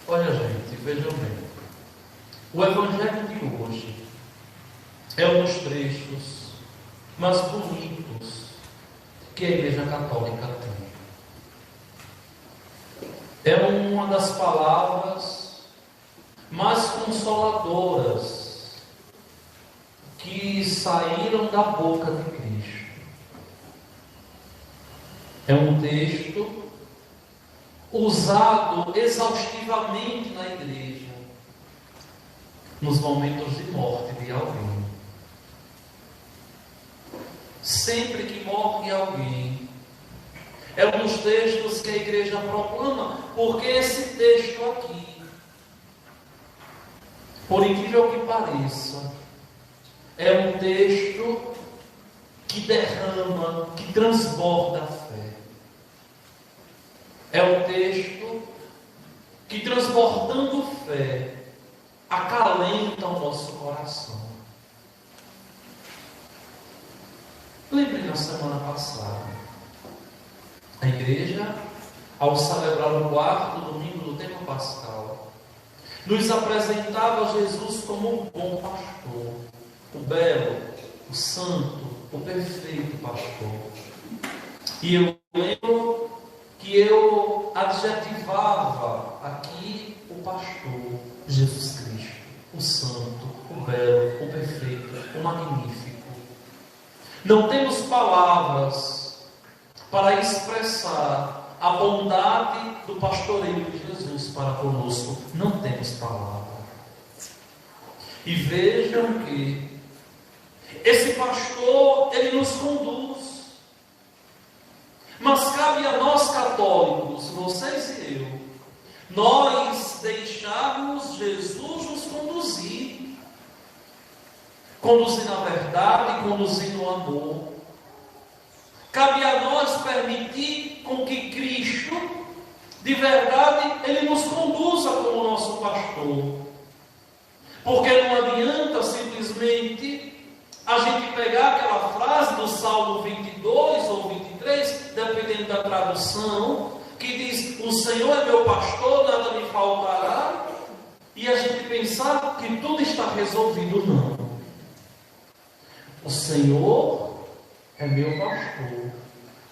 Olha, gente, vejam bem. O Evangelho de hoje é um dos trechos mais bonitos que a Igreja Católica tem. É uma das palavras mais consoladoras que saíram da boca de Cristo. É um texto usado exaustivamente na igreja nos momentos de morte de alguém. Sempre que morre alguém, é um dos textos que a igreja proclama, porque esse texto aqui, por incrível que pareça, é um texto que derrama, que transborda a fé. É um texto que, transbordando fé, acalenta o nosso coração. Lembre na semana passada, a igreja, ao celebrar o quarto domingo do tempo pascal, nos apresentava Jesus como um bom pastor, o belo, o santo, o perfeito pastor. E eu lembro que eu adjetivava aqui o pastor Jesus Cristo, o santo, o belo, o perfeito, o magnífico. Não temos palavras para expressar a bondade do pastoreio de Jesus para conosco. Não temos palavras. E vejam que esse pastor, ele nos conduz. Mas cabe a nós católicos, vocês e eu, nós deixarmos Jesus nos conduzir. Conduzir na verdade, conduzir no amor. Cabe a nós permitir com que Cristo, de verdade, Ele nos conduza como nosso pastor. Porque não adianta simplesmente a gente pegar aquela frase do Salmo 22 ou 23, dependendo da tradução, que diz: o Senhor é meu pastor, nada me faltará, e a gente pensar que tudo está resolvido. Não. O Senhor é meu pastor,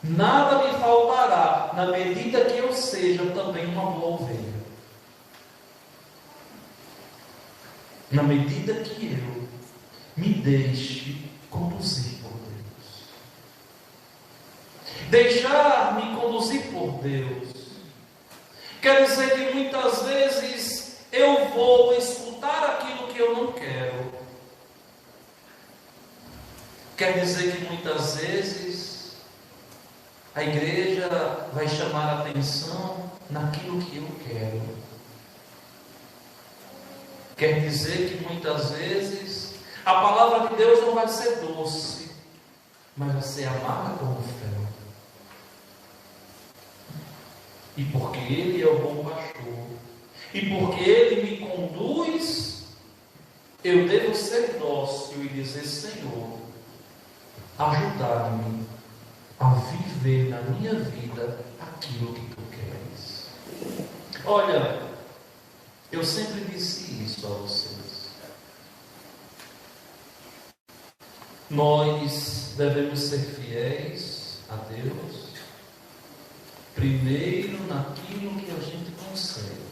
nada me faltará, na medida que eu seja também uma boa ovelha. Na medida que eu me deixe conduzir por Deus. Deixar-me conduzir por Deus quer dizer que muitas vezes eu vou escutar aquilo que eu não quero. Quer dizer que muitas vezes a igreja vai chamar a atenção naquilo que eu quero. Quer dizer que muitas vezes a palavra de Deus não vai ser doce, mas vai ser amarga como fel. E porque Ele é o bom pastor, e porque Ele me conduz, eu devo ser dócil e dizer: Senhor, ajudar-me a viver na minha vida aquilo que Tu queres. Olha, eu sempre disse isso a vocês. Nós devemos ser fiéis a Deus, primeiro naquilo que a gente consegue.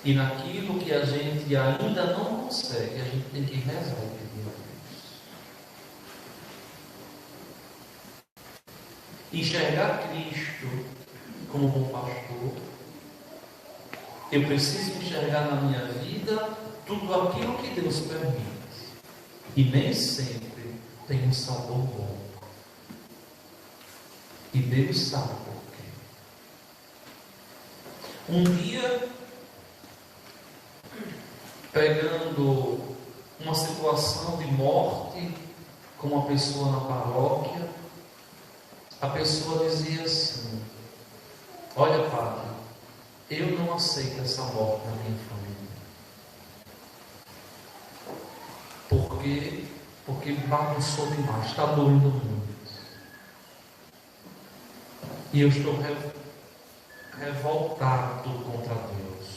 E naquilo que a gente ainda não consegue, a gente tem que rezar e pedir a Deus. Enxergar Cristo como bom pastor. Eu preciso enxergar na minha vida tudo aquilo que Deus permite. E nem sempre tem um sabor bom. E Deus sabe por quê. Um dia, pegando uma situação de morte com uma pessoa na paróquia, a pessoa dizia assim: olha, padre, eu não aceito essa morte na minha família. Por quê? Porque bagunçou demais, está doendo muito. E eu estou revoltado contra Deus.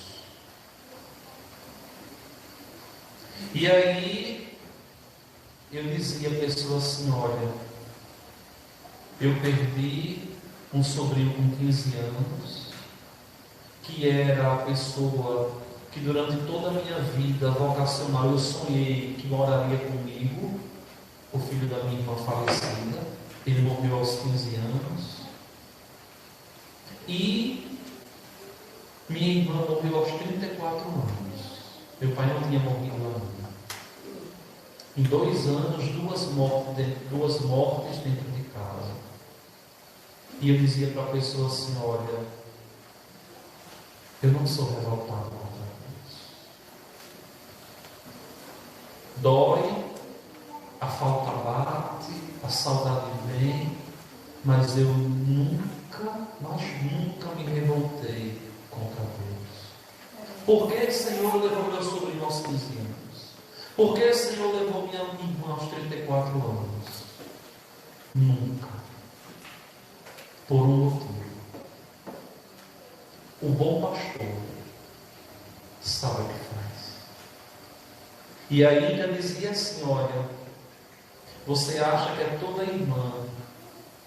E aí eu dizia à pessoa assim: olha, eu perdi um sobrinho com 15 anos, que era a pessoa que durante toda a minha vida vocacional eu sonhei que moraria comigo, o filho da minha irmã falecida. Ele morreu aos 15 anos. E minha irmã morreu aos 34 anos. Meu pai não tinha morrido ainda. Em 2 anos, duas mortes dentro de casa. E eu dizia para a pessoa assim: olha, eu não sou revoltado contra Deus. Dói, a falta bate, a saudade vem, mas eu mas nunca me revoltei contra Deus. Por que, Senhor, levou meu sobrinho aos 15 anos? Por que, Senhor, levou minha irmã aos 34 anos? Nunca. Por um motivo. O bom pastor sabe o que faz. E ainda dizia assim: olha, você acha que é toda irmã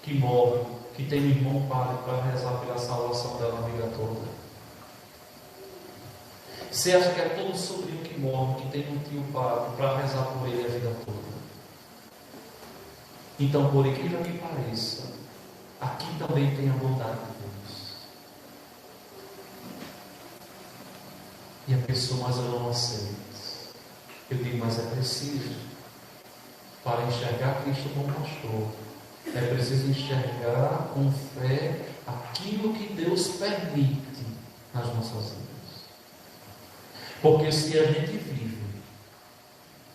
que morre, que tem um irmão padre para rezar pela salvação dela a vida toda? Você acha que é todo sobrinho que morre, que tem um tio padre para rezar por ele a vida toda? Então, por incrível que pareça, aqui também tem a bondade de Deus. E a pessoa: mas eu não aceito. Eu digo: mas é preciso. Para enxergar Cristo como pastor, é preciso enxergar com fé aquilo que Deus permite nas nossas vidas. Porque se a gente vive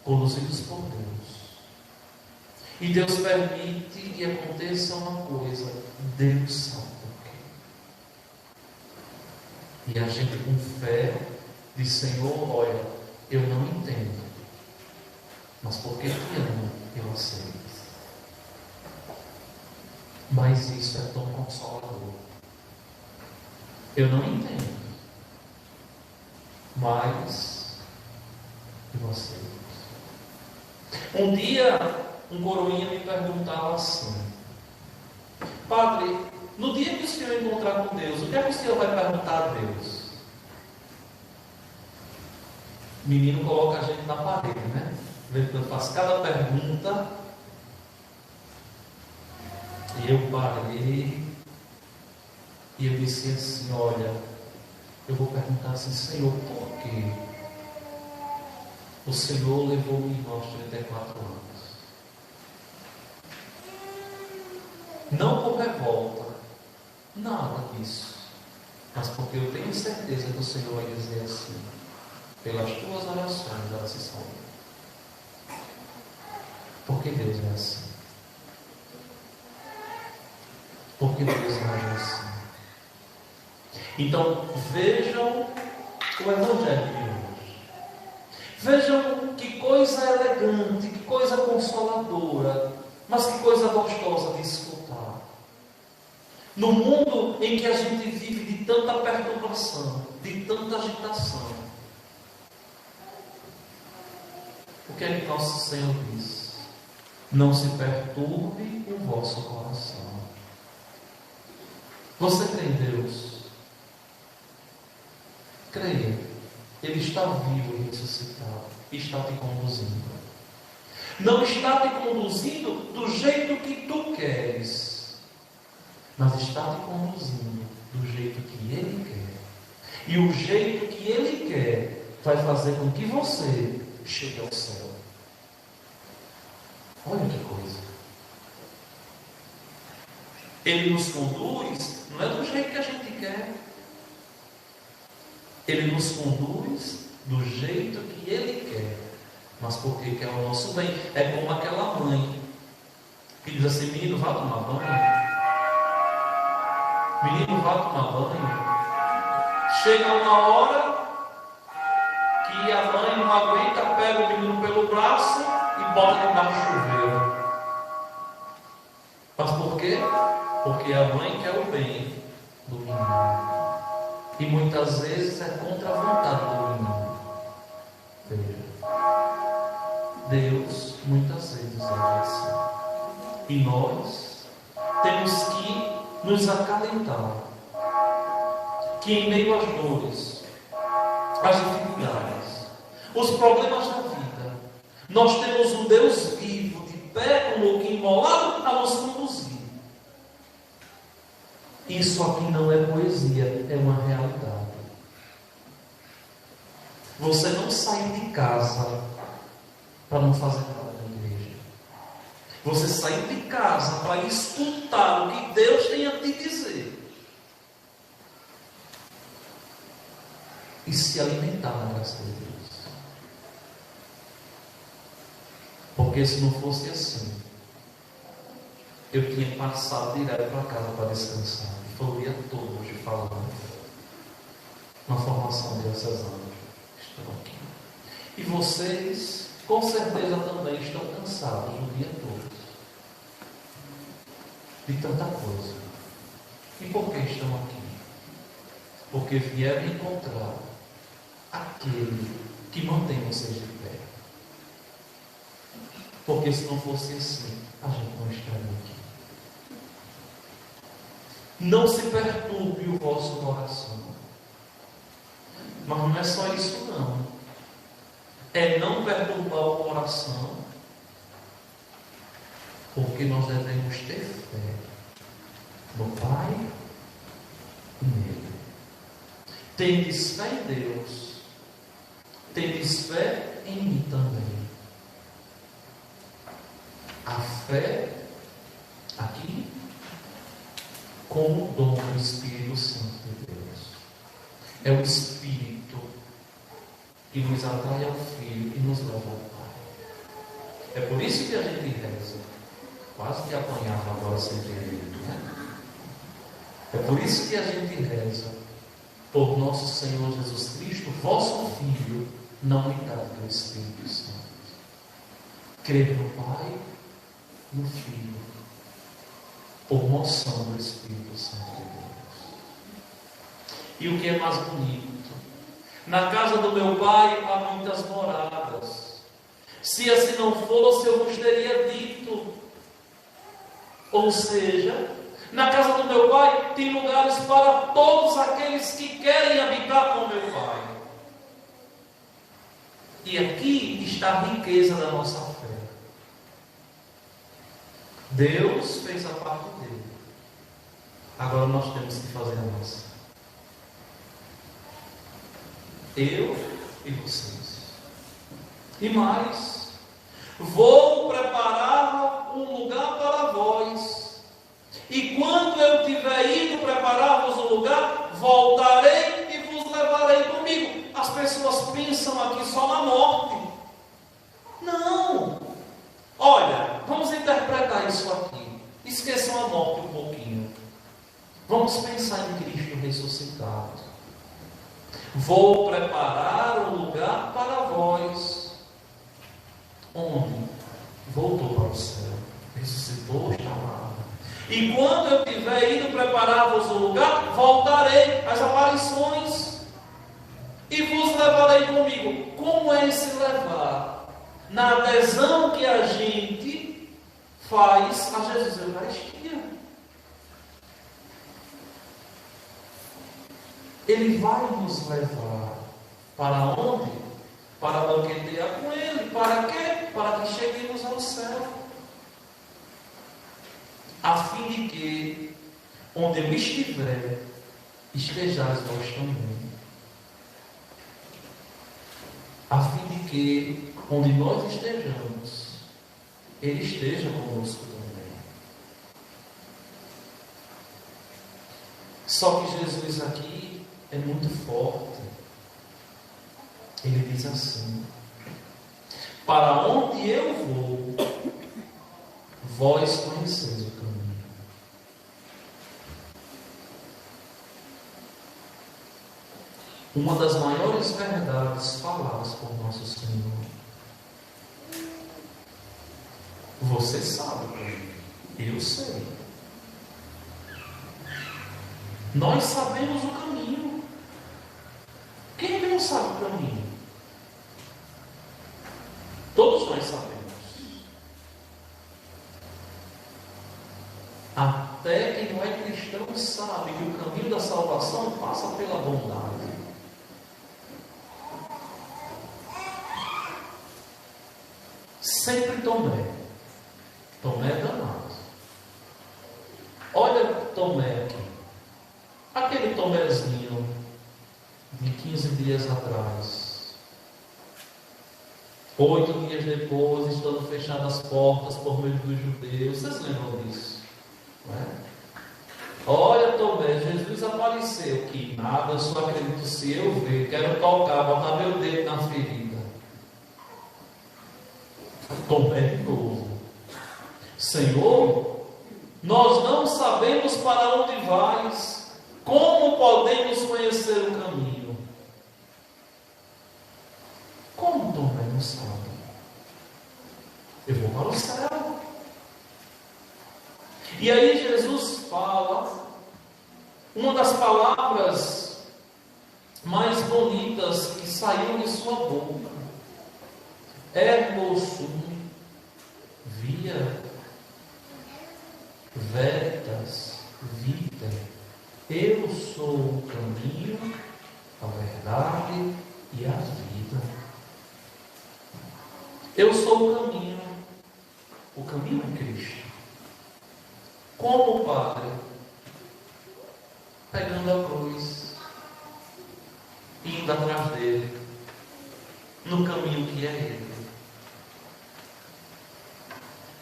conduzidos por Deus, e Deus permite que aconteça uma coisa, Deus sabe por quê. E a gente com fé diz: Senhor, olha, eu não entendo, mas porque te amo, eu aceito. Mas isso é tão consolador. Eu não entendo, mas eu aceito. Um dia, um coroinha me perguntava assim: Padre, no dia que o senhor encontrar com Deus, o que é que o senhor vai perguntar a Deus? O menino coloca a gente na parede, né? Eu faço cada pergunta. E eu parei e eu disse assim: olha, eu vou perguntar assim: Senhor, por quê o Senhor levou minha irmã aos 34 anos? Não por revolta, nada disso, mas porque eu tenho certeza que o Senhor vai dizer assim: pelas tuas orações ela se salva. Porque Deus é assim. Porque Deus é assim. Então, vejam o Evangelho de hoje. Vejam que coisa elegante, que coisa consoladora, mas que coisa gostosa de escutar. No mundo em que a gente vive de tanta perturbação, de tanta agitação, o que é que nosso Senhor diz? Não se perturbe o vosso coração. Você crê em Deus? Creia. Ele está vivo e ressuscitado. E está te conduzindo. Não está te conduzindo do jeito que tu queres, mas está te conduzindo do jeito que Ele quer. E o jeito que Ele quer vai fazer com que você chegue ao céu. Olha que coisa. Ele nos conduz, não é do jeito que a gente quer. Ele nos conduz do jeito que Ele quer, mas porque quer o nosso bem. É como aquela mãe que diz assim: menino, vá tomar banho. Menino, vá tomar banho. Chega uma hora que a mãe não aguenta, pega o menino pelo braço e bota debaixo do chuveiro. Mas por quê? Porque a mãe quer o bem do menino. E muitas vezes é contra a vontade do inimigo. Veja, Deus muitas vezes é assim. E nós temos que nos acalentar que em meio às dores, às dificuldades, os problemas da vida, nós temos um Deus vivo, de pé, como que imolado, a nos conduzir. Isso aqui não é poesia, é uma realidade. Você não sai de casa para não fazer nada na igreja. Você sai de casa para escutar o que Deus tem a te dizer. E se alimentar na graça de Deus. Porque se não fosse assim, eu tinha passado direto para casa para descansar. E foi o dia todo hoje falando na formação diocesana. Estou aqui. E vocês, com certeza, também estão cansados o dia todo. De tanta coisa. E por que estão aqui? Porque vieram encontrar aquele que mantém vocês de pé. Porque se não fosse assim, a gente não estaria aqui. Não se perturbe o vosso coração. Mas não é só isso não. É não perturbar o coração, porque nós devemos ter fé no Pai e nele. Tendes fé em Deus, tendes fé em mim também. A fé aqui como dom do Espírito Santo de Deus. É o Espírito que nos atrai ao Filho e nos leva ao Pai. É por isso que a gente reza. Quase que apanhava agora sem direito, né? É por isso que a gente reza. Por nosso Senhor Jesus Cristo, vosso Filho, na unidade do Espírito Santo. Crer no Pai, no Filho, por moção do Espírito Santo de Deus. E o que é mais bonito? Na casa do meu Pai há muitas moradas. Se assim não fosse, eu vos teria dito. Ou seja, na casa do meu Pai tem lugares para todos aqueles que querem habitar com o meu Pai. E aqui está a riqueza da nossa fé. Deus fez a parte dele. Agora nós temos que fazer a nossa. Eu e vocês. E mais, vou preparar um lugar para vós. E quando eu tiver ido preparar-vos um lugar, voltarei e vos levarei comigo. As pessoas pensam aqui só na morte. Não. Olha, vamos interpretar isso aqui. Esqueçam a morte um pouquinho. Vamos pensar em Cristo ressuscitado. Vou preparar um lugar para vós. Onde? Voltou para o céu. Ressuscitou, está lá. E quando eu tiver ido preparar-vos um lugar, voltarei às aparições e vos levarei comigo. Como é esse levar? Na adesão que a gente faz a Jesus Eucaristia. Ele vai nos levar para onde? Para banquetear com Ele. Para quê? Para que cheguemos ao céu. A fim de que, onde eu estiver, estejais vós também. A fim de que, onde nós estejamos, Ele esteja conosco também. Só que Jesus aqui é muito forte. Ele diz assim: para onde eu vou, vós conheceis o caminho. Uma das maiores verdades faladas por nosso Senhor. Você sabe, eu sei. Nós sabemos o caminho. que não sabe o caminho? Todos nós sabemos. Até quem não é cristão sabe que o caminho da salvação passa pela bondade. Sempre Tomé. Tomé é danado. Olha Tomé aqui. Aquele Tomézinho de 15 dias atrás. 8 dias depois, estando fechadas as portas por meio dos judeus. Vocês lembram disso? Não é? Olha Tomé, Jesus apareceu. Que nada, eu só acredito se eu ver. Quero tocar, botar meu dedo na ferida. Tomé de novo. Senhor, nós não sabemos para onde vais. Como podemos conhecer o caminho? Como Tomé não sabe? Eu vou para o céu. E aí Jesus fala uma das palavras mais bonitas que saiu de sua boca. Ergo sum via veritas vita. Eu sou o caminho, a verdade e a vida. Eu sou o caminho é Cristo. Como o Padre, pegando a cruz, indo atrás dele, no caminho que é Ele.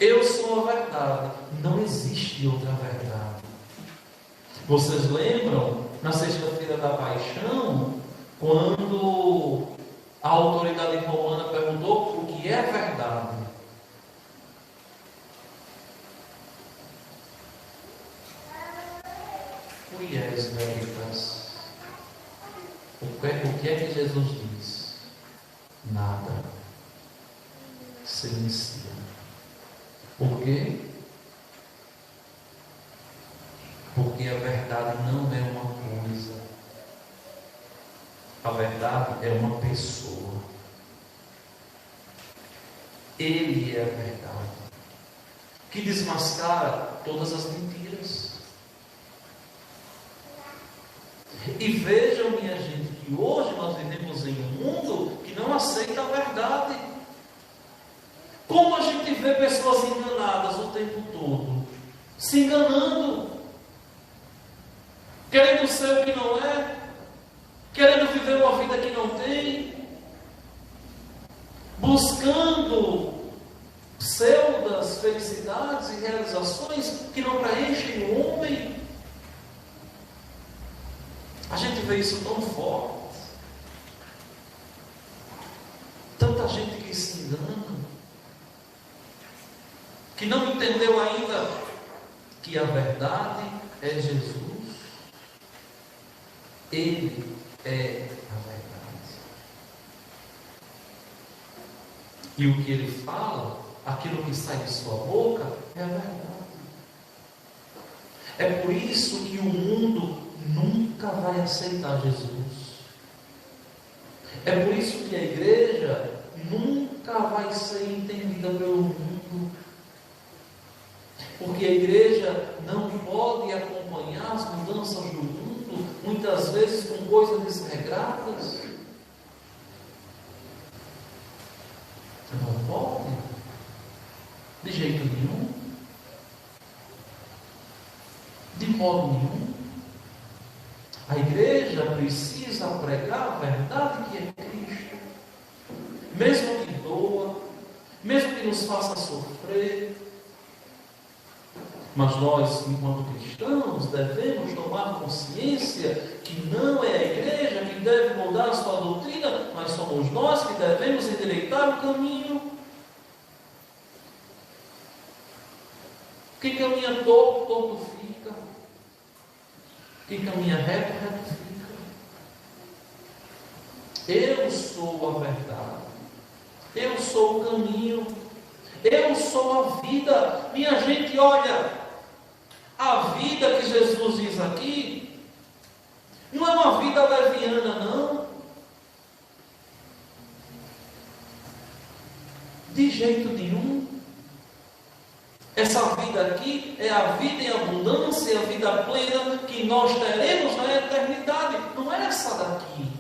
Eu sou a verdade, não existe outra verdade. Vocês lembram, na sexta-feira da paixão, quando a autoridade romana perguntou o que é verdade? Quies veritas. O que é que Jesus diz? Nada. Silencia. Por quê? Porque a verdade não é uma coisa. A verdade é uma pessoa. Ele é a verdade, que desmascara todas as mentiras. E vejam, minha gente, que hoje nós vivemos em um mundo que não aceita a verdade. Como a gente vê pessoas enganadas o tempo todo, se enganando, querendo ser o que não é, querendo viver uma vida que não tem, buscando pseudas felicidades e realizações que não preenchem o homem. A gente vê isso tão forte. Tanta gente que se engana, que não entendeu ainda que a verdade é Jesus. Ele é a verdade. E o que ele fala, aquilo que sai de sua boca, é a verdade. É por isso que o mundo nunca vai aceitar Jesus. É por isso que a igreja nunca vai ser entendida pelo mundo. Porque a igreja não pode acompanhar as mudanças do mundo, muitas vezes com coisas desregradas. Não pode, de jeito nenhum, de modo nenhum. A igreja precisa pregar a verdade que é Cristo, mesmo que doa, mesmo que nos faça sofrer. Mas nós, enquanto cristãos, devemos tomar consciência que não é a igreja que deve mudar a sua doutrina, mas somos nós que devemos endireitar o caminho. Quem caminha torto, torto fica. Quem caminha reto, reto fica. Eu sou a verdade. Eu sou o caminho. Eu sou a vida. Minha gente, olha, a vida que Jesus diz aqui não é uma vida leviana, não. De jeito nenhum. Essa vida aqui é a vida em abundância, a vida plena que nós teremos na eternidade. Não é essa daqui.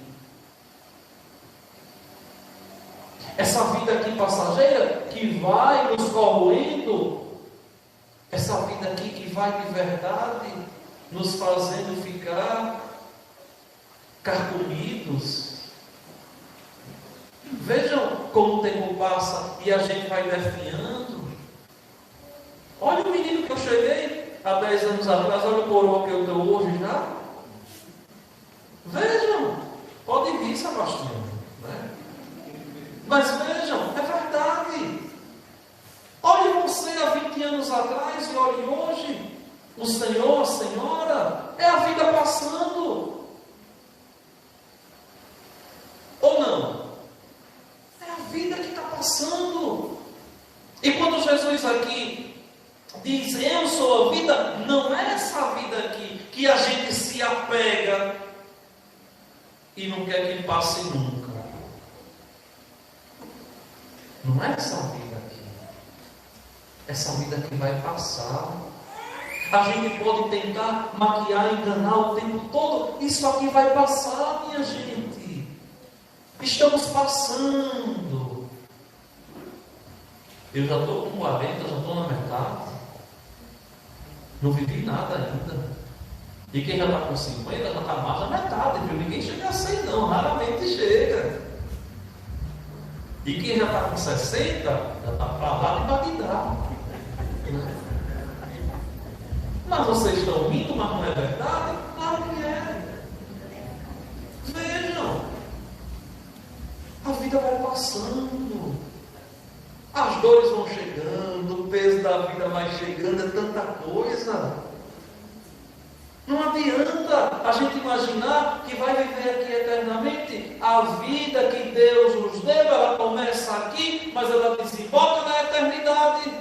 Essa vida aqui passageira que vai nos corroendo. Essa vida aqui que vai de verdade nos fazendo ficar carcomidos. Vejam como o tempo passa e a gente vai definhando. Olha o menino que eu cheguei há 10 anos atrás, olha o coroa que eu estou hoje já. Vejam, pode vir, Sebastião, né? Mas vejam, é verdade. Olhe você há 20 anos atrás e olhe hoje. O Senhor, a Senhora, é a vida passando. Ou não? É a vida que está passando. E quando Jesus aqui diz, eu sou a vida, não é essa vida aqui que a gente se apega e não quer que passe nunca. Não é essa vida aqui. Essa vida que vai passar. A gente pode tentar maquiar, enganar o tempo todo. Isso aqui vai passar, minha gente. Estamos passando. Eu já estou com 40, já estou na metade. Não vivi nada ainda. E quem já está com 50, já está mais da metade, viu? Ninguém chega a 100 não, raramente chega. E quem já está com 60, já está para lá de Bagdá. Mas vocês estão rindo, mas não é verdade? Claro que é. Vejam. A vida vai passando. As dores vão chegando, o peso da vida vai chegando, é tanta coisa. Não adianta a gente imaginar que vai viver aqui eternamente. A vida que Deus nos deu, ela começa aqui, mas ela desemboca na eternidade.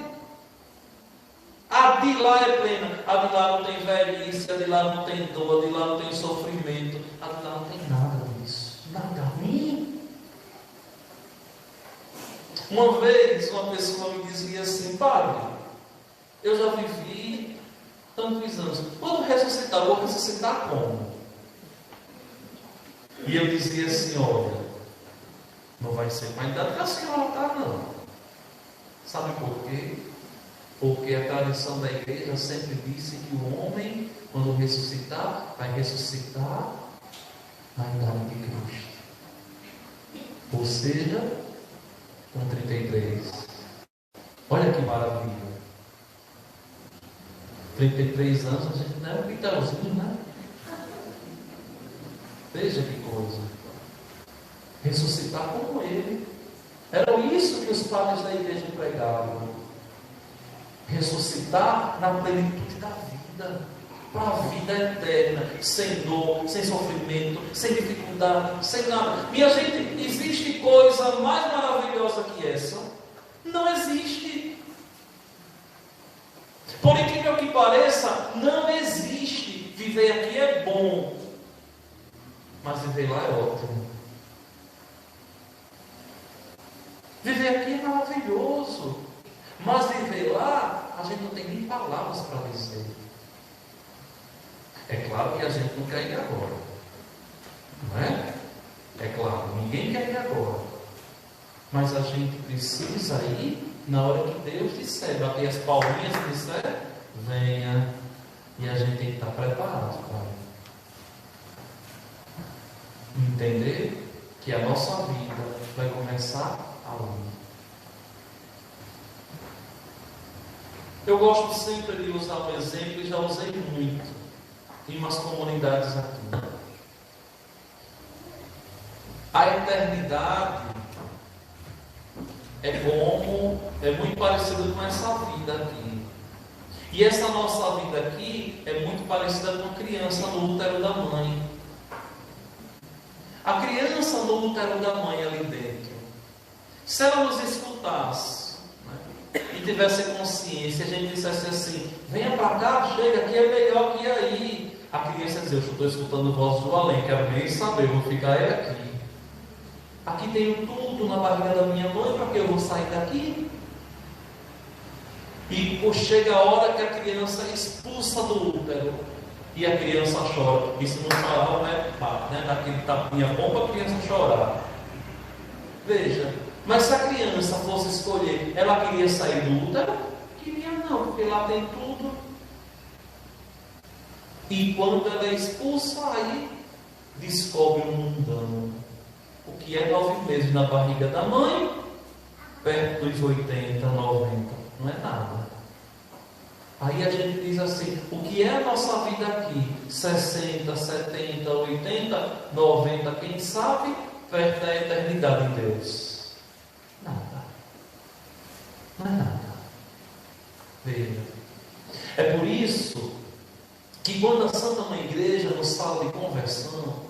A de lá é plena, a de lá não tem velhice, a de lá não tem dor, a de lá não tem sofrimento, a de lá não tem nada disso. Nada a mim. Uma vez uma pessoa me dizia assim, padre, eu já vivi tantos anos, quando ressuscitar, vou ressuscitar como? E eu dizia assim, olha, não vai ser com a idade que a senhora está não. Sabe por quê? Porque a tradição da igreja sempre disse que o homem, quando ressuscitar, vai ressuscitar na idade de Cristo. Ou seja, com 33. Olha que maravilha. 33 anos, a gente não é um vitalzinho, né? Veja que coisa. Ressuscitar como ele. Era isso que os padres da igreja pregavam. Ressuscitar na plenitude da vida. Para a vida eterna. Sem dor, sem sofrimento, sem dificuldade, sem nada. Minha gente, existe coisa mais maravilhosa que essa? Não existe. Por incrível que pareça, não existe. Viver aqui é bom, mas viver lá é ótimo. Viver aqui é maravilhoso, mas viver lá, a gente não tem nem palavras para dizer. É claro que a gente não quer ir agora, não é? É claro, ninguém quer ir agora, mas a gente precisa ir na hora que Deus disser, bater as palminhas e disser, venha, e a gente tem que estar preparado para entender que a nossa vida vai começar ali. Eu gosto sempre de usar um exemplo e já usei muito em umas comunidades aqui. A eternidade é muito parecida com essa vida aqui. E essa nossa vida aqui é muito parecida com a criança no útero da mãe. A criança no útero da mãe ali dentro, se ela nos escutasse, né, e tivesse consciência, a gente dissesse assim, venha para cá, chega aqui, é melhor que aí. A criança diz, eu estou escutando voz do além, quero nem saber, vou ficar aqui. Aqui tenho tudo na barriga da minha mãe, para que eu vou sair daqui? E chega a hora que a criança é expulsa do útero e a criança chora. Isso não chorar não é pá, né? Daquele tapinha bom para a criança chorar. Veja, mas se a criança fosse escolher, ela queria sair do útero? Queria não, porque lá tem tudo. E quando ela é expulsa, aí descobre um mundano. O que é 9 meses na barriga da mãe, perto dos 80, 90. Não é nada. Aí a gente diz assim: o que é a nossa vida aqui? 60, 70, 80, 90, quem sabe, perto da eternidade de Deus. Nada. Não é nada. Veja. É por isso que quando a Santa Mãe Igreja nos fala de conversão,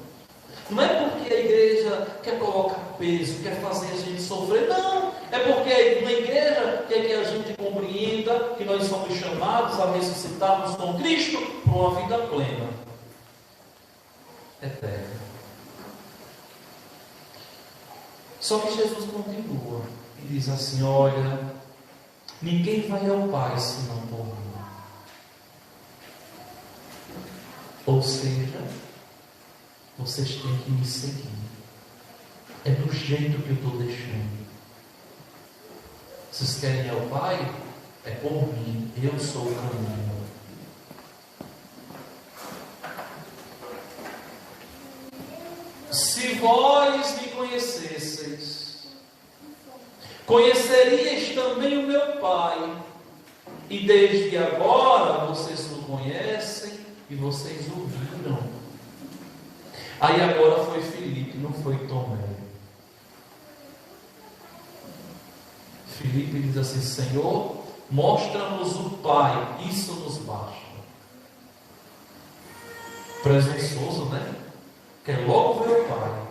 não é porque a igreja quer colocar peso, quer fazer a gente sofrer, não. É porque na igreja quer que a gente compreenda que nós somos chamados a ressuscitarmos com Cristo para uma vida plena, eterna. Só que Jesus continua e diz assim: olha, ninguém vai ao Pai senão por mim. Ou seja, vocês têm que me seguir. É do jeito que eu estou deixando. Vocês querem ir ao Pai? É por mim. Eu sou o caminho. Se vós me conhecesseis, conhecerias também o meu Pai. E desde agora vocês o conhecem e vocês o viram. Aí agora foi Filipe, não foi Tomé. Filipe diz assim: Senhor, mostra-nos o Pai, isso nos basta. Presunçoso, né? Quer logo ver o Pai.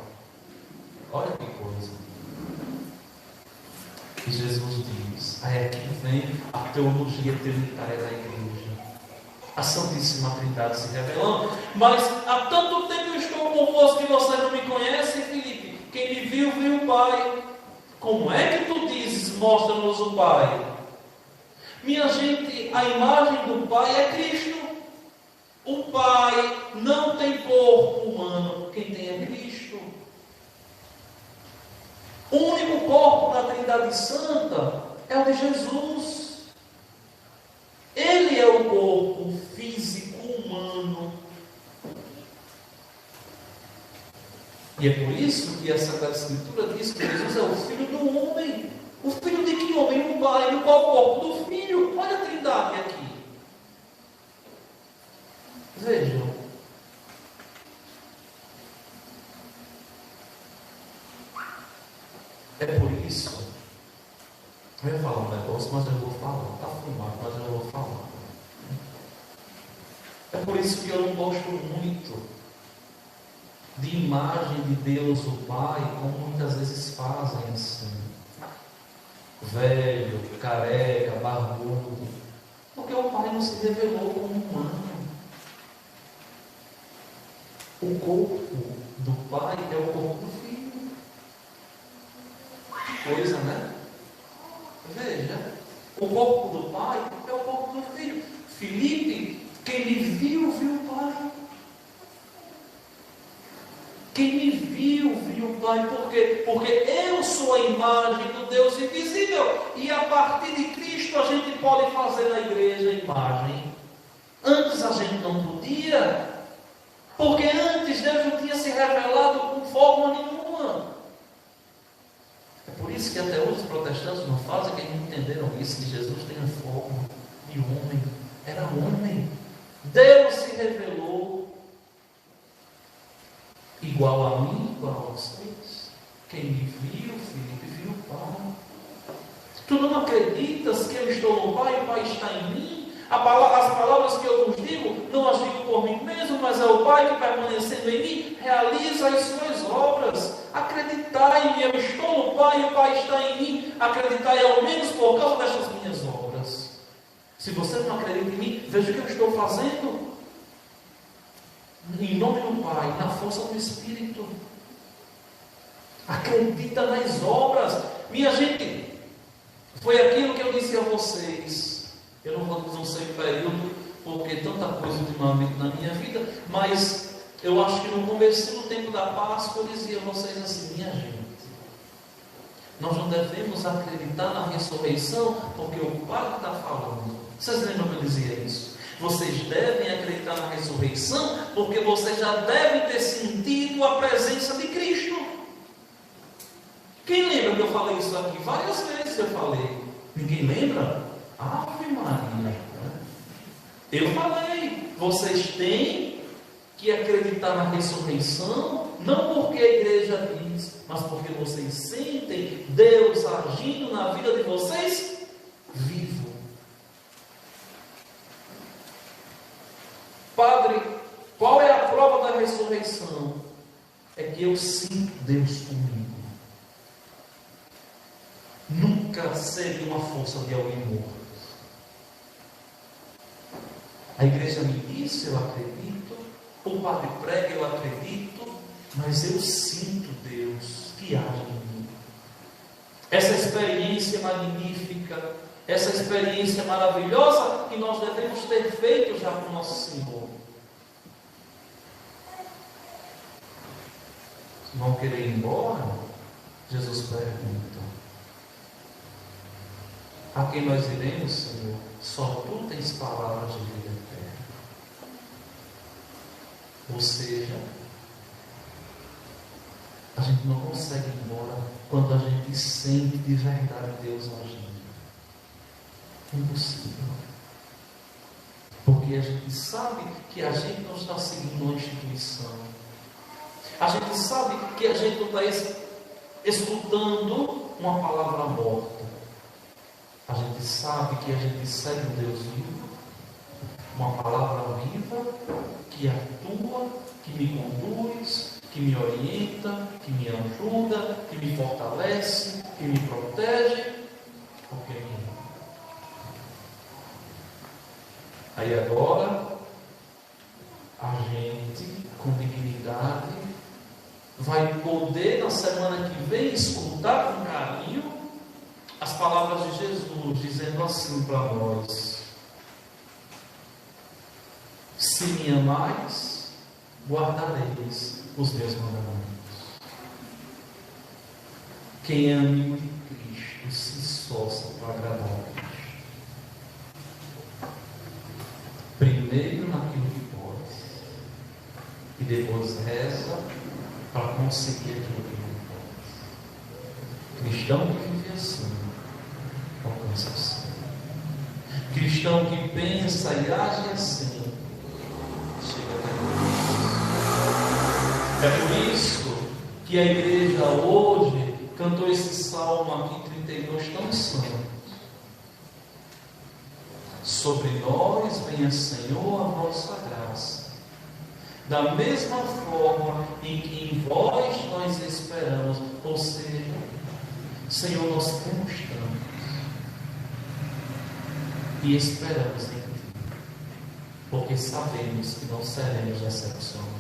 Olha que coisa. E Jesus diz: aí aqui vem a teologia trinitária da igreja. A Santíssima Trindade se revelando. Mas há tanto tempo eu estou convosco que vocês não me conhecem, Filipe. Quem me viu, viu o Pai. Como é que tu dizes, mostra-nos o Pai? Minha gente, a imagem do Pai é Cristo. O Pai não tem corpo humano. Quem tem é Cristo. O único corpo da Trindade Santa é o de Jesus. Ele é o corpo físico humano. E é por isso que a Sagrada Escritura diz que Jesus é o Filho do homem. O Filho de que homem? O Pai. No qual corpo? Do Filho. Olha a Trindade aqui. Vejam. É por isso. Eu ia falar um negócio, mas eu vou falar. Está filmado, mas eu vou falar. É por isso que eu não gosto muito de imagem de Deus o Pai, como muitas vezes fazem assim. Velho, careca, barbudo. Porque o Pai não se revelou como humano. O corpo do Pai é o corpo do Filho. Que coisa, né? Veja, o corpo do Pai é o corpo do Filho. Filipe, quem me viu, viu o Pai. Quem me viu, viu o Pai. Por quê? Porque eu sou a imagem do Deus invisível. E a partir de Cristo a gente pode fazer na igreja a imagem. Antes a gente não podia. Porque antes Deus não tinha se revelado com forma nenhuma. É por isso que até hoje os protestantes não fazem, que não entenderam isso, que Jesus tem a forma de homem. Era homem. Deus se revelou igual a mim, igual a vocês. Quem me viu, Filipe, viu o Pai. Tu não acreditas que eu estou no Pai e o Pai está em mim? As palavras que eu vos digo, não as digo por mim mesmo, mas é o Pai que, permanecendo em mim, realiza as suas obras. Acreditai-me, eu estou no Pai e o Pai está em mim. Acreditai ao menos por causa destas minhas obras. Se você não acredita em mim, veja o que eu estou fazendo. Em nome do Pai, na força do Espírito. Acredita nas obras. Minha gente, foi aquilo que eu disse a vocês. Eu não vou dizer um sem período, porque tanta coisa ultimamente na minha vida, mas eu acho que no começo do tempo da Páscoa eu dizia a vocês assim: minha gente, nós não devemos acreditar na ressurreição porque o Pai está falando. Vocês lembram que eu dizia isso? Vocês devem acreditar na ressurreição porque vocês já devem ter sentido a presença de Cristo. Quem lembra que eu falei isso aqui? Várias vezes eu falei. Ninguém lembra? Ave Maria. Eu falei. Vocês têm que acreditar na ressurreição, não porque a igreja diz, mas porque vocês sentem Deus agindo na vida de vocês vivo. Padre, qual é a prova da ressurreição? É que eu sinto Deus comigo. Nunca seria uma força de alguém morto. A igreja me disse, eu acredito. O padre prega, eu acredito. Mas eu sinto Deus que age em mim. Essa experiência magnífica, essa experiência maravilhosa que nós devemos ter feito já com o nosso Senhor. Vão querer ir embora? Jesus pergunta: a quem nós iremos, Senhor? Só tu tens palavras de vida eterna. Ou seja, a gente não consegue ir embora quando a gente sente de verdade Deus agindo. Impossível. Porque a gente sabe que a gente não está seguindo uma instituição. A gente sabe que a gente não está escutando uma palavra morta. A gente sabe que a gente segue um Deus vivo, uma palavra viva, que atua, que me conduz, que me orienta, que me ajuda, que me fortalece, que me protege, porque me ama. Aí agora, a gente, com dignidade, vai poder, na semana que vem, escutar com carinho as palavras de Jesus, dizendo assim para nós: se me amais, guardareis os meus mandamentos. Quem é amigo de Cristo se esforça para agradar a Cristo. Primeiro naquilo que pode, e depois reza para conseguir aquilo que não pode. Cristão que vive assim, alcança assim. Cristão que pensa e age assim, chega até Deus. É por isso que a igreja hoje cantou esse salmo aqui, 32, tão santo. Sobre nós venha, Senhor, a vossa graça. Da mesma forma em que em vós nós esperamos. Ou seja, Senhor, nós temos tanto e esperamos em Ti, porque sabemos que não seremos decepcionados.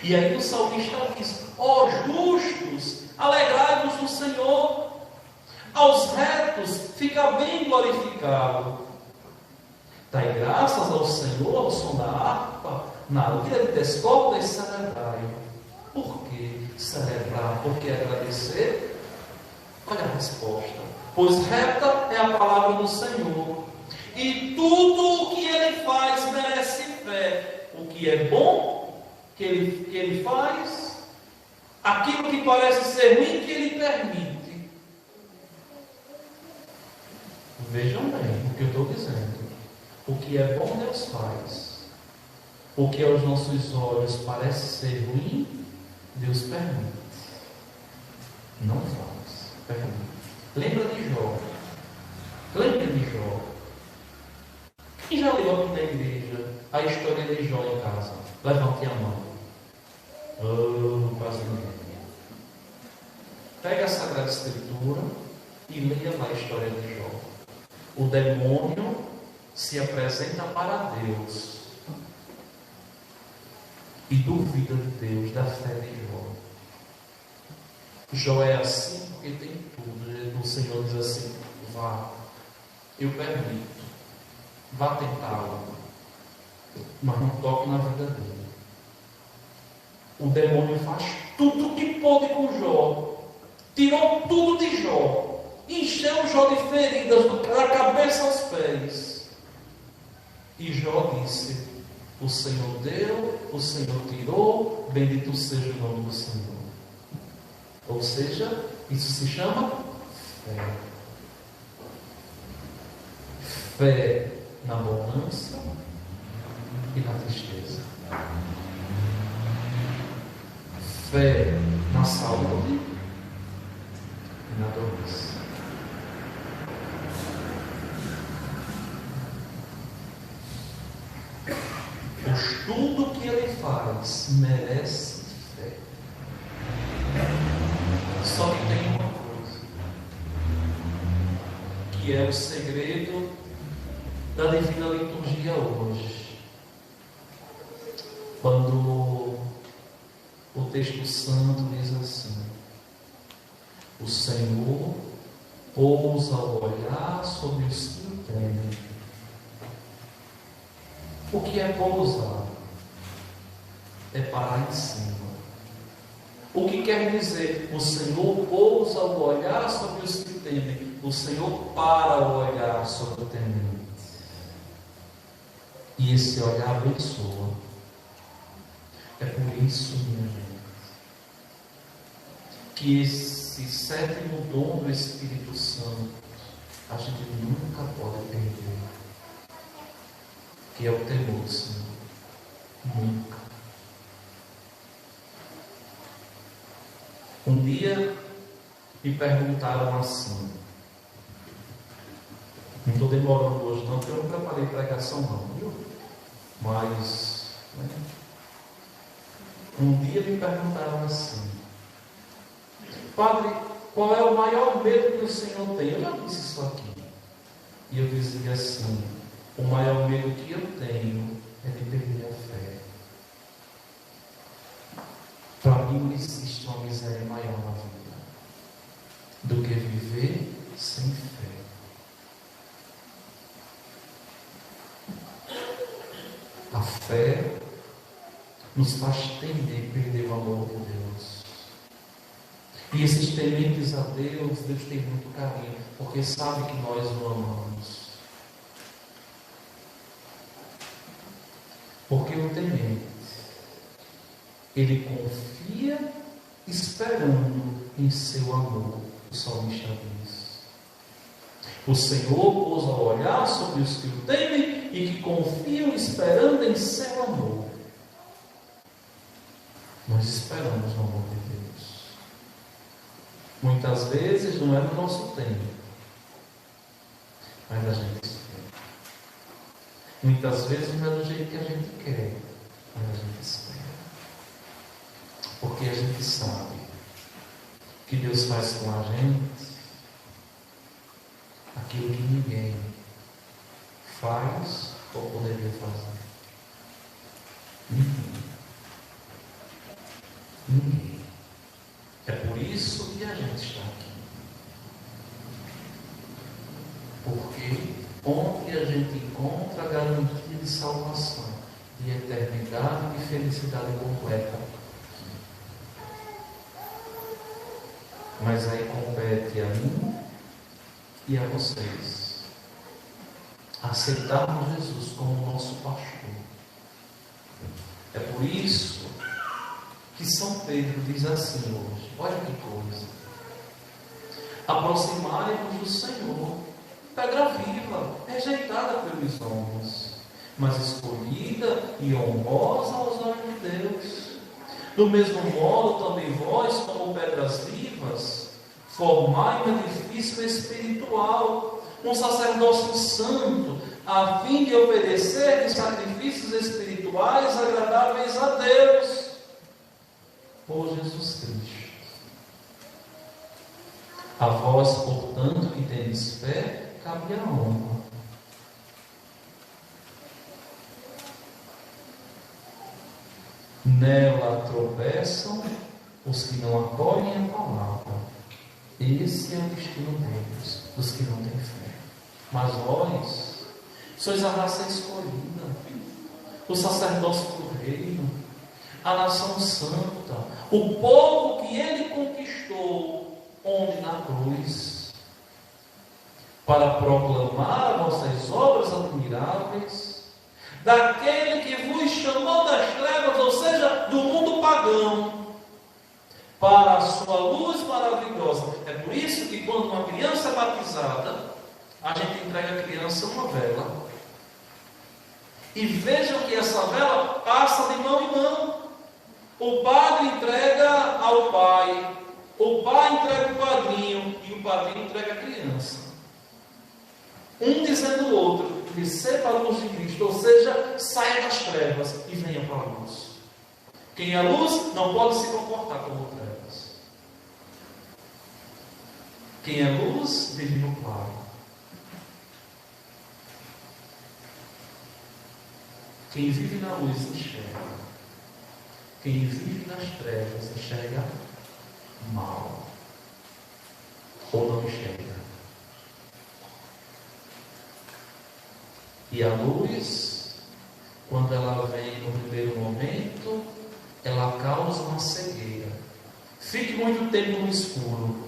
E aí o salmista diz: ó justos, alegrai-vos no Senhor, aos retos fica bem glorificado. Dai graças ao Senhor ao som da harpa, na lira de descordas celebrai. Por que celebrar? Por que agradecer? Olha a resposta: pois reta é a palavra do Senhor, e tudo o que Ele faz merece fé. O que é bom que ele faz, aquilo que parece ser ruim que Ele permite. Vejam bem o que eu estou dizendo. O que é bom Deus faz. O que aos nossos olhos parece ser ruim, Deus permite. Não faz, permite. Lembra de Jó? Lembra de Jó? Quem já leu aqui na igreja a história de Jó em casa? Levante a mão. Oh, quase ninguém. Pega a Sagrada Escritura e leia lá a história de Jó. O demônio se apresenta para Deus e duvida de Deus, da fé de Jó. Jó é assim porque tem tudo. O Senhor diz assim: vá, eu permito, vá tentá-lo, mas não toque na vida dele. O demônio faz tudo o que pôde com Jó, tirou tudo de Jó, encheu Jó de feridas da cabeça aos pés. E Jó disse: o Senhor deu, o Senhor tirou, bendito seja o nome do Senhor. Ou seja, isso se chama fé. Fé na bonança e na tristeza. Fé na saúde e na doença. Pois tudo que ele faz merece fé. Só que tem uma coisa, que é o segredo da Divina Liturgia hoje. Quando o texto santo diz assim: o Senhor pousa o olhar sobre os que o temem. O que é pousar? É parar em cima. O que quer dizer? O Senhor pousa o olhar sobre os que temem. O Senhor para o olhar sobre o temente. E esse olhar abençoa. É por isso, minha gente, que esse sétimo dom do Espírito Santo a gente nunca pode perder, que é o temor do Senhor. Nunca. Um dia me perguntaram assim, não estou demorando hoje não, porque eu não preparei pregação não, viu? Mas, né? Um dia me perguntaram assim: Padre, qual é o maior medo que o Senhor tem? Eu já disse isso aqui. E eu dizia assim: o maior medo que eu tenho é de perder a fé. Para mim não existe uma miséria maior na vida do que viver sem fé. A fé nos faz temer perder o amor de Deus. E esses tementes a Deus, Deus tem muito carinho, porque sabe que nós o amamos. Porque o temente, ele confia esperando em seu amor. O salmista diz: o Senhor pousa o olhar sobre os que o temem e que confiam esperando em seu amor. Nós esperamos no amor de Deus. Muitas vezes não é no nosso tempo, mas a gente espera. Muitas vezes não é do jeito que a gente quer, mas a gente espera. Porque a gente sabe que Deus faz com a gente aquilo que ninguém faz ou poderia fazer. Ninguém. É por isso que a gente está aqui. Porque onde a gente encontra a garantia de salvação, de eternidade e de felicidade completa. Mas aí compete a mim e a vocês aceitarmos Jesus como nosso pastor. É por isso que São Pedro diz assim hoje: olha que coisa, aproximai-vos do Senhor, pedra viva, rejeitada pelos homens, mas escolhida e honrosa aos olhos de Deus. Do mesmo modo também vós, como pedras vivas, formai um edifício espiritual, um sacerdócio santo, a fim de oferecer sacrifícios espirituais agradáveis a Deus por Jesus Cristo. A vós, portanto, que tendes fé, cabe a honra. Nela tropeçam os que não acolhem a palavra. Esse é o destino deles, dos que não têm fé. Mas vós sois a raça escolhida, o sacerdócio do reino, a nação santa, o povo que ele conquistou, onde na cruz, para proclamar vossas obras admiráveis, daquele que vos chamou das trevas, ou seja, do mundo pagão, para a sua luz maravilhosa. É por isso que quando uma criança é batizada, a gente entrega a criança uma vela. E vejam que essa vela passa de mão em mão. O padre entrega ao pai, o pai entrega o padrinho, e o padrinho entrega a criança. Um dizendo ao outro: receba a luz de Cristo, ou seja, saia das trevas e venha para a luz. Quem é luz não pode se comportar como trevas. Quem é luz vive no claro. Quem vive na luz enxerga. Quem vive nas trevas enxerga mal. Ou não enxerga. E a luz, quando ela vem no primeiro momento, ela causa uma cegueira. Fique muito tempo no escuro.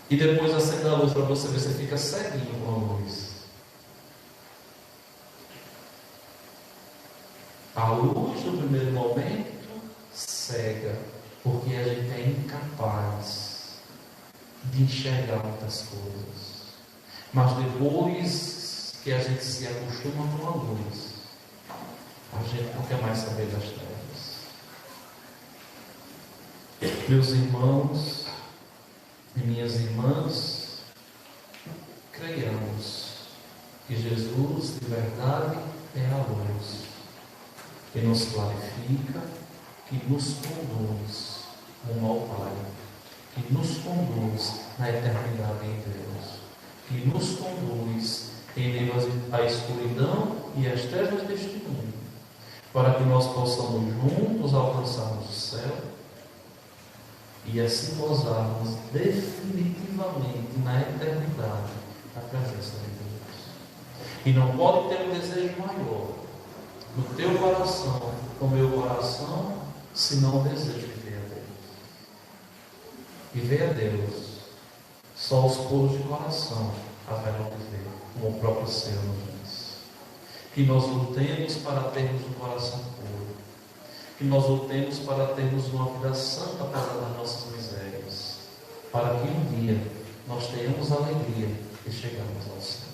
E depois acende a luz para você ver, você fica ceguinho com a luz. A luz do primeiro momento cega, porque a gente é incapaz de enxergar muitas coisas. Mas depois que a gente se acostuma com a luz, a gente não quer mais saber das trevas. Meus irmãos e minhas irmãs, creiamos que Jesus de verdade é a luz, que nos clarifica, que nos conduz rumo ao Pai, que nos conduz na eternidade em Deus, que nos conduz em meio à escuridão e às trevas deste mundo, para que nós possamos juntos alcançarmos o céu e assim gozarmos definitivamente na eternidade da presença de Deus. E não pode ter um desejo maior no teu coração, no meu coração, senão o desejo de ver a Deus. E ver a Deus, só os puros de coração haverão de ver, como o próprio Senhor nos diz. Que nós lutemos para termos um coração puro, que nós lutemos para termos uma vida santa apesar das nossas misérias, para que um dia nós tenhamos a alegria de chegarmos ao céu.